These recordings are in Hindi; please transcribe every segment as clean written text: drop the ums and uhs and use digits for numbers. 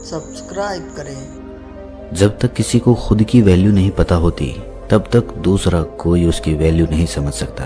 सब्सक्राइब करें। जब तक किसी को खुद की वैल्यू नहीं पता होती तब तक दूसरा कोई उसकी वैल्यू नहीं समझ सकता।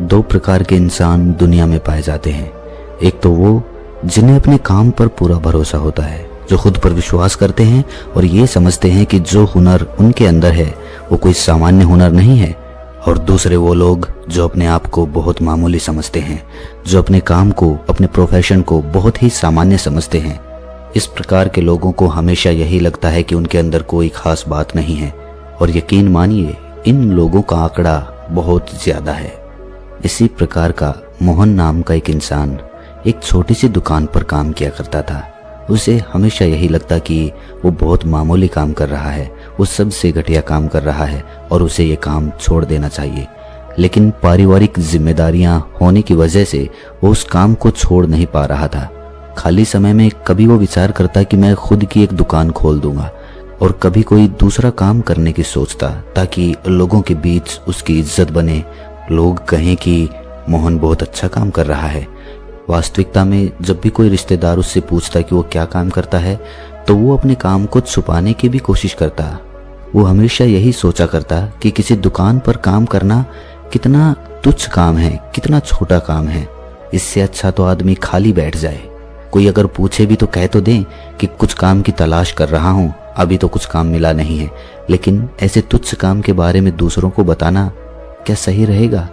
दो प्रकार के इंसान दुनिया में पाए जाते हैं। एक तो वो जिन्हें अपने काम पर पूरा भरोसा होता है, जो खुद पर विश्वास करते हैं और ये समझते हैं कि जो हुनर उनके अंदर है वो कोई सामान्य हुनर नहीं है। और दूसरे वो लोग जो अपने आप को बहुत मामूली समझते हैं, जो अपने काम को, अपने प्रोफेशन को बहुत ही सामान्य समझते हैं। इस प्रकार के लोगों को हमेशा यही लगता है कि उनके अंदर कोई खास बात नहीं है, और यकीन मानिए इन लोगों का आंकड़ा बहुत ज्यादा है। इसी प्रकार का मोहन नाम का एक इंसान एक छोटी सी दुकान पर काम किया करता था। उसे हमेशा यही लगता कि वो बहुत मामूली काम कर रहा है, वो सबसे घटिया काम कर रहा है और उसे ये काम छोड़ देना चाहिए। लेकिन पारिवारिक जिम्मेदारियां होने की वजह से वो उस काम को छोड़ नहीं पा रहा था। खाली समय में कभी वो विचार करता कि मैं खुद की एक दुकान खोल दूंगा, और कभी कोई दूसरा काम करने की सोचता ताकि लोगों के बीच उसकी इज्जत बने, लोग कहें कि मोहन बहुत अच्छा काम कर रहा है। वास्तविकता में जब भी कोई रिश्तेदार उससे पूछता कि वो क्या काम करता है तो वो अपने काम को छुपाने की भी कोशिश करता। वो हमेशा यही सोचा करता कि किसी दुकान पर काम करना कितना तुच्छ काम है, कितना छोटा काम है। इससे अच्छा तो आदमी खाली बैठ जाए। कोई अगर पूछे भी तो कह तो दें कि कुछ काम की तलाश कर रहा हूँ, अभी तो कुछ काम मिला नहीं है। लेकिन ऐसे तुच्छ काम के बारे में दूसरों को बताना क्या सही रहेगा?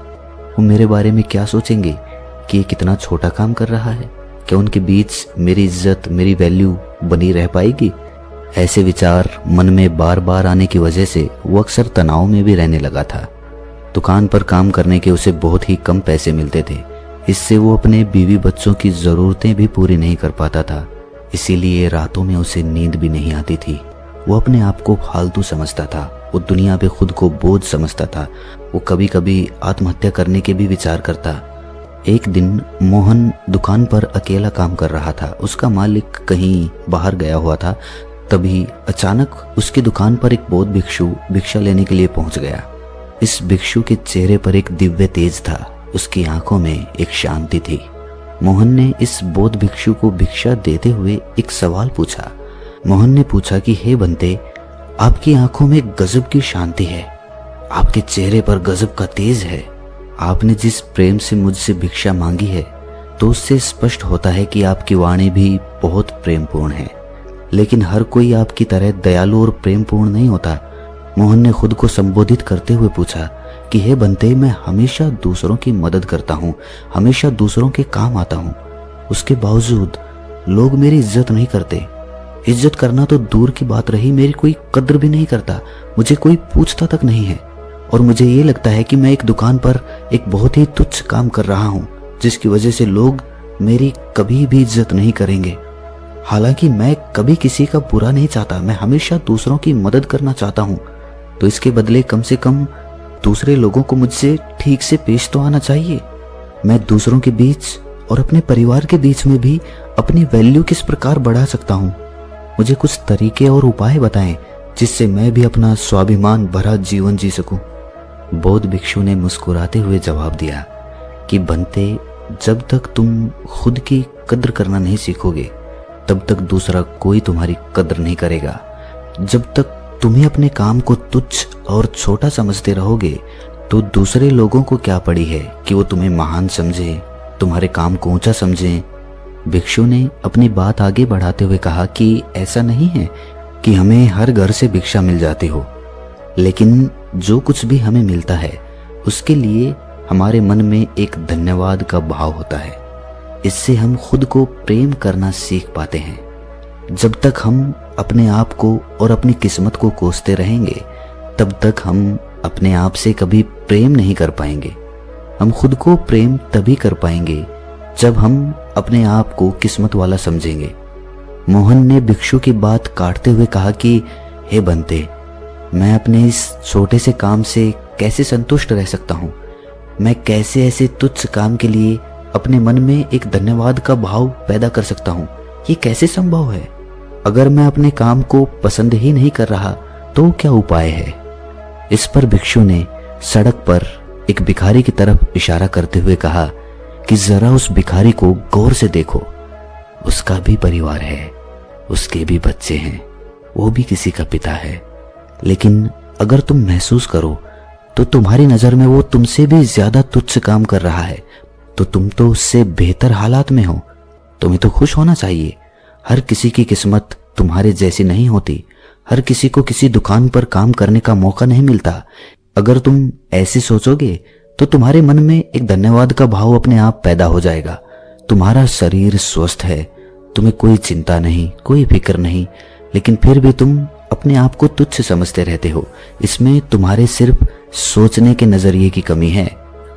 वो मेरे बारे में क्या सोचेंगे कि ये कितना छोटा काम कर रहा है? क्या उनके बीच मेरी इज्जत, मेरी वैल्यू बनी रह पाएगी? ऐसे विचार मन में बार बार आने की वजह से वो अक्सर तनाव में भी रहने लगा था। दुकान पर काम करने के उसे बहुत ही कम पैसे मिलते थे। इससे वो अपने बीवी बच्चों की जरूरतें भी पूरी नहीं कर पाता था। इसीलिए रातों में उसे नींद भी नहीं आती थी। वो अपने आप को फालतू समझता था, वो दुनिया पे खुद को बोझ समझता था। वो कभी कभी आत्महत्या करने के भी विचार करता। एक दिन मोहन दुकान पर अकेला काम कर रहा था। उसका मालिक कहीं बाहर गया हुआ था। तभी अचानक उसकी दुकान पर एक बौद्ध भिक्षु भिक्षा लेने के लिए पहुंच गया। इस भिक्षु के चेहरे पर एक दिव्य तेज था, उसकी आंखों में एक शांति थी। मोहन ने इस बौद्ध भिक्षु को भिक्षा देते हुए एक सवाल पूछा। मोहन ने पूछा कि हे बंते, आपकी आंखों में गजब की शांति है, आपके चेहरे पर गजब का तेज है। आपने जिस प्रेम से मुझसे भिक्षा मांगी है तो उससे स्पष्ट होता है कि आपकी वाणी भी बहुत प्रेमपूर्ण है। लेकिन हर कोई आपकी तरह दयालु और प्रेमपूर्ण नहीं होता। मोहन ने खुद को संबोधित करते हुए पूछा कि हे बंते, मैं हमेशा दूसरों की मदद करता हूँ, हमेशा दूसरों के काम आता हूँ। उसके बावजूद लोग मेरी इज्जत नहीं करते। इज्जत करना तो दूर की बात रही, मेरी कोई कद्र भी नहीं करता, मुझे कोई पूछता तक नहीं है। और मुझे ये लगता है कि मैं एक दुकान पर एक बहुत ही तुच्छ काम कर रहा हूँ, जिसकी वजह से लोग मेरी कभी भी इज्जत नहीं करेंगे। हालांकि मैं कभी किसी का बुरा नहीं चाहता, मैं हमेशा दूसरों की मदद करना चाहता हूँ। तो इसके बदले कम से कम दूसरे लोगों को मुझसे ठीक से पेश तो आना चाहिए। मैं दूसरों के बीच और अपने परिवार के बीच में भी अपनी वैल्यू किस प्रकार बढ़ा सकता हूँ? मुझे कुछ तरीके और उपाय बताएं जिससे मैं भी अपना स्वाभिमान भरा जीवन जी सकूं। बौद्ध भिक्षु ने मुस्कुराते हुए जवाब दिया कि बंते, जब तक तुम खुद की कद्र करना नहीं सीखोगे तब तक दूसरा कोई तुम्हारी कद्र नहीं करेगा। जब तक तुम्हें अपने काम को तुच्छ और छोटा समझते रहोगे तो दूसरे लोगों को क्या पड़ी है कि वो तुम्हें महान समझे, तुम्हारे काम को ऊंचा समझें। भिक्षु ने अपनी बात आगे बढ़ाते हुए कहा कि ऐसा नहीं है कि हमें हर घर से भिक्षा मिल जाती हो, लेकिन जो कुछ भी हमें मिलता है उसके लिए हमारे मन में एक धन्यवाद का भाव होता है। इससे हम खुद को प्रेम करना सीख पाते हैं। जब तक हम अपने आप को और अपनी किस्मत को कोसते रहेंगे तब तक हम अपने आप से कभी प्रेम नहीं कर पाएंगे। हम खुद को प्रेम तभी कर पाएंगे जब हम अपने आप को किस्मत वाला समझेंगे। मोहन ने भिक्षु की बात काटते हुए कहा कि हे बंते, मैं अपने इस छोटे से काम से कैसे संतुष्ट रह सकता हूँ? मैं कैसे ऐसे तुच्छ काम के लिए अपने मन में एक धन्यवाद का भाव पैदा कर सकता हूँ? ये कैसे संभव है? अगर मैं अपने काम को पसंद ही नहीं कर रहा तो क्या उपाय है? इस पर भिक्षु ने सड़क पर एक भिखारी की तरफ इशारा करते हुए कहा कि जरा उस भिखारी को गौर से देखो, उसका भी परिवार है, उसके भी बच्चे हैं, वो भी किसी का पिता है। लेकिन अगर तुम महसूस करो तो तुम्हारी नजर में वो तुमसे भी ज्यादा तुच्छ काम कर रहा है, तो तुम तो उससे बेहतर हालात में हो। तुम्हें तो खुश होना चाहिए। हर किसी की किस्मत तुम्हारे जैसी नहीं होती। हर किसी को किसी दुकान पर काम करने का मौका नहीं मिलता। अगर तुम ऐसे सोचोगे तो तुम्हारे मन में एक धन्यवाद का भाव अपने आप पैदा हो जाएगा। तुम्हारा शरीर स्वस्थ है, तुम्हें कोई चिंता नहीं, कोई फिक्र नहीं, लेकिन फिर भी तुम अपने आप को तुच्छ समझते रहते हो। इसमें तुम्हारे सिर्फ सोचने के नजरिए की कमी है।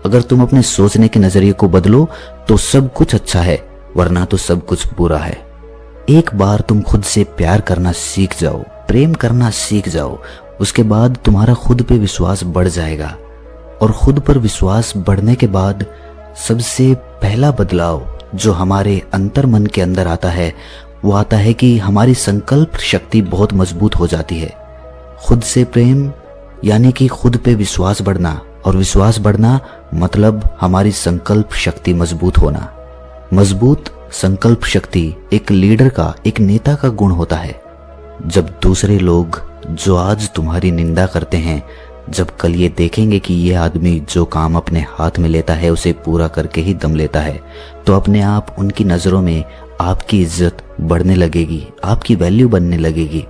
अगर तुम अपने सोचने के नजरिए को बदलो तो सब कुछ अच्छा है, वरना तो सब कुछ बुरा है। एक बार तुम खुद से प्यार करना सीख जाओ, प्रेम करना सीख जाओ, उसके बाद तुम्हारा खुद पे विश्वास बढ़ जाएगा। और खुद पर विश्वास बढ़ने के बाद सबसे पहला बदलाव जो हमारे अंतर मन के अंदर आता है, वो आता है कि हमारी संकल्प शक्ति बहुत मजबूत हो जाती है। खुद से प्रेम यानी कि खुद पे विश्वास बढ़ना, और विश्वास बढ़ना मतलब हमारी संकल्प शक्ति मजबूत होना। मजबूत संकल्प शक्ति एक लीडर का, एक नेता का गुण होता है। जब दूसरे लोग जो आज तुम्हारी निंदा करते हैं, जब कल ये देखेंगे कि ये आदमी जो काम अपने हाथ में लेता है उसे पूरा करके ही दम लेता है, तो अपने आप उनकी नजरों में आपकी इज्जत बढ़ने लगेगी, आपकी वैल्यू बनने लगेगी।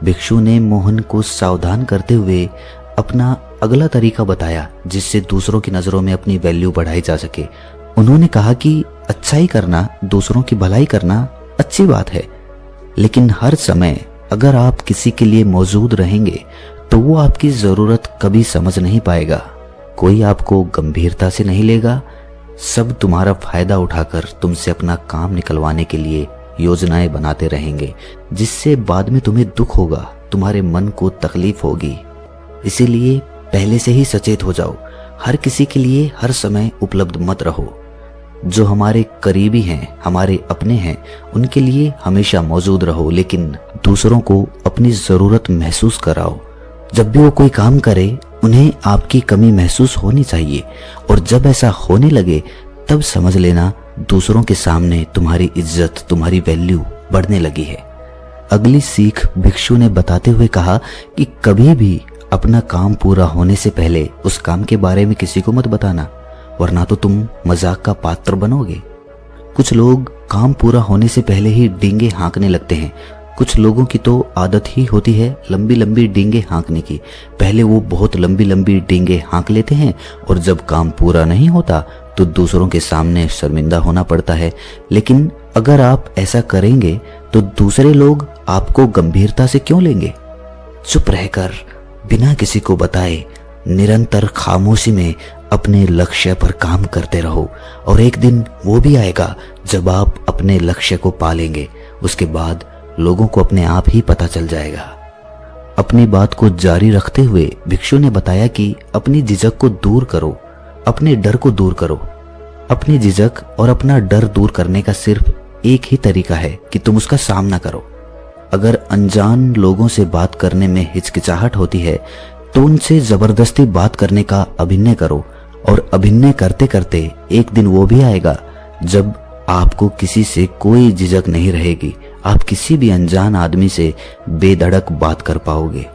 भिक्षु ने मोहन को सावधान करते हुए अपना अगला तरीका बताया जिससे दूसरों की नजरों में अपनी वैल्यू बढ़ाई जा सके। उन्होंने कहा कि अच्छाई करना, दूसरों की भलाई करना अच्छी बात है, लेकिन हर समय अगर आप किसी के लिए मौजूद रहेंगे तो वो आपकी जरूरत कभी समझ नहीं पाएगा। कोई आपको गंभीरता से नहीं लेगा। सब तुम्हारा फायदा उठाकर तुमसे अपना काम निकलवाने के लिए योजनाएं बनाते रहेंगे, जिससे बाद में तुम्हें दुख होगा, तुम्हारे मन को तकलीफ होगी। इसीलिए पहले से ही सचेत हो जाओ। हर किसी के लिए हर समय उपलब्ध मत रहो। जो हमारे करीबी हैं, हमारे अपने हैं, उनके लिए हमेशा मौजूद रहो, लेकिन दूसरों को अपनी जरूरत महसूस कराओ। जब भी वो कोई काम करे उन्हें आपकी कमी महसूस होनी चाहिए, और जब ऐसा होने लगे तब समझ लेना दूसरों के सामने तुम्हारी इज्जत, तुम्हारी वैल्यू बढ़ने लगी है। अगली सीख भिक्षु ने बताते हुए कहा कि कभी भी अपना काम पूरा होने से पहले उस काम के बारे में किसी को मत बताना, वरना तो तुम मजाक का पात्र बनोगे। कुछ लोग काम पूरा होने से पहले ही डींगे हाँकने लगते हैं। कुछ लोगों की तो आदत ही होती है लंबी लंबी डींगे हाँकने की। पहले वो बहुत लंबी लंबी डींगे हाँक लेते हैं, और जब काम पूरा नहीं होता तो दूसरों के सामने शर्मिंदा होना पड़ता है। लेकिन अगर आप ऐसा करेंगे तो दूसरे लोग आपको गंभीरता से क्यों लेंगे? चुप रहकर बिना किसी को बताए निरंतर खामोशी में अपने लक्ष्य पर काम करते रहो, और एक दिन वो भी आएगा जब आप अपने लक्ष्य को पालेंगे। उसके बाद लोगों को अपने आप ही पता चल जाएगा। अपनी बात को जारी रखते हुए भिक्षु ने बताया कि अपनी झिझक को दूर करो, अपने डर को दूर करो। अपनी झिझक और अपना डर दूर करने का सिर्फ एक ही तरीका है कि तुम उसका सामना करो। अगर अनजान लोगों से बात करने में हिचकिचाहट होती है तो उनसे जबरदस्ती बात करने का अभिनय करो, और अभिनय करते करते एक दिन वो भी आएगा जब आपको किसी से कोई झिझक नहीं रहेगी। आप किसी भी अनजान आदमी से बेधड़क बात कर पाओगे।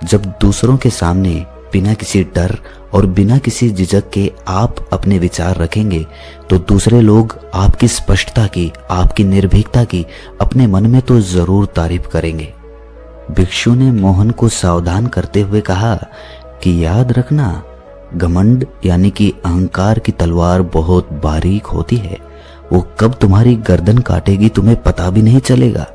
जब दूसरों के सामने बिना किसी डर और बिना किसी झिझक के आप अपने विचार रखेंगे तो दूसरे लोग आपकी स्पष्टता की, आपकी निर्भीकता की अपने मन में तो जरूर तारीफ करेंगे। भिक्षु ने मोहन को सावधान करते हुए कहा कि याद रखना, घमंड यानी कि अहंकार की तलवार बहुत बारीक होती है। वो कब तुम्हारी गर्दन काटेगी तुम्हें पता भी नहीं चलेगा।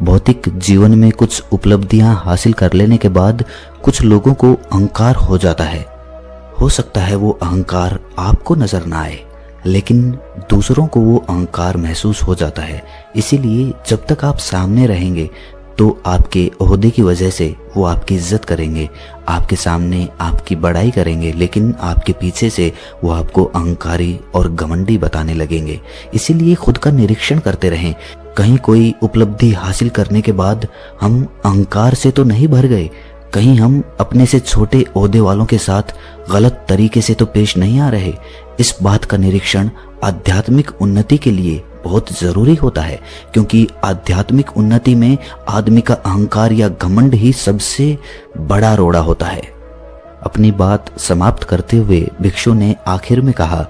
भौतिक जीवन में कुछ उपलब्धियां हासिल कर लेने के बाद कुछ लोगों को अहंकार हो जाता है। हो सकता है वो अहंकार आपको नजर ना आए, लेकिन दूसरों को वो अहंकार महसूस हो जाता है। इसीलिए जब तक आप सामने रहेंगे तो आपके ओहदे की वजह से वो आपकी इज्जत करेंगे, आपके सामने आपकी बड़ाई करेंगे, लेकिन आपके पीछे से वो आपको अहंकारी और घमंडी बताने लगेंगे। इसीलिए खुद का निरीक्षण करते रहें। कहीं कोई उपलब्धि हासिल करने के बाद हम अहंकार से तो नहीं भर गए, कहीं हम अपने से छोटे ओहदे वालों के साथ गलत तरीके से तो पेश नहीं आ रहे। इस बात का निरीक्षण आध्यात्मिक उन्नति के लिए बहुत जरूरी होता है, क्योंकि आध्यात्मिक उन्नति में आदमी का अहंकार या घमंड ही सबसे बड़ा रोड़ा होता है। अपनी बात समाप्त करते हुए भिक्षु ने आखिर में कहा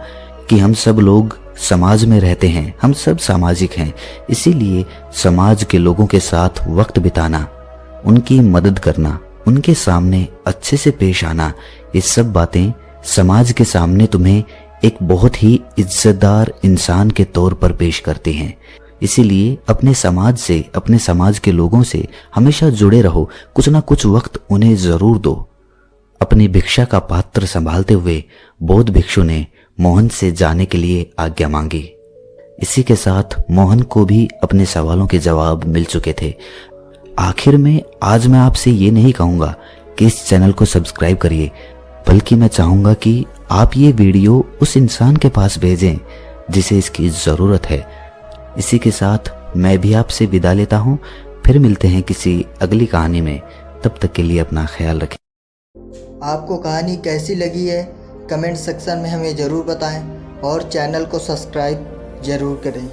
कि हम सब लोग समाज में रहते हैं, हम सब सामाजिक हैं, इसीलिए समाज के लोगों के साथ वक्त बिताना, उनकी मदद करना, उनके सामने अच्छे से पेश आना, ये सब बातें समाज के सामने तुम्हें एक बहुत ही इज्जतदार इंसान के तौर पर पेश करती हैं। इसीलिए अपने समाज से, अपने समाज के लोगों से हमेशा जुड़े रहो, कुछ ना कुछ वक्त उन्हें जरूर दो। अपनी भिक्षा का पात्र संभालते हुए बौद्ध भिक्षु ने मोहन से जाने के लिए आज्ञा मांगी। इसी के साथ मोहन को भी अपने सवालों के जवाब मिल चुके थे। आखिर में आज मैं आपसे ये नहीं कहूँगा कि इस चैनल को सब्सक्राइब करिए, बल्कि मैं चाहूँगा कि आप ये वीडियो उस इंसान के पास भेजें जिसे इसकी ज़रूरत है। इसी के साथ मैं भी आपसे विदा लेता हूँ। फिर मिलते हैं किसी अगली कहानी में। तब तक के लिए अपना ख्याल रखें। आपको कहानी कैसी लगी है कमेंट सेक्शन में हमें ज़रूर बताएं और चैनल को सब्सक्राइब ज़रूर करें।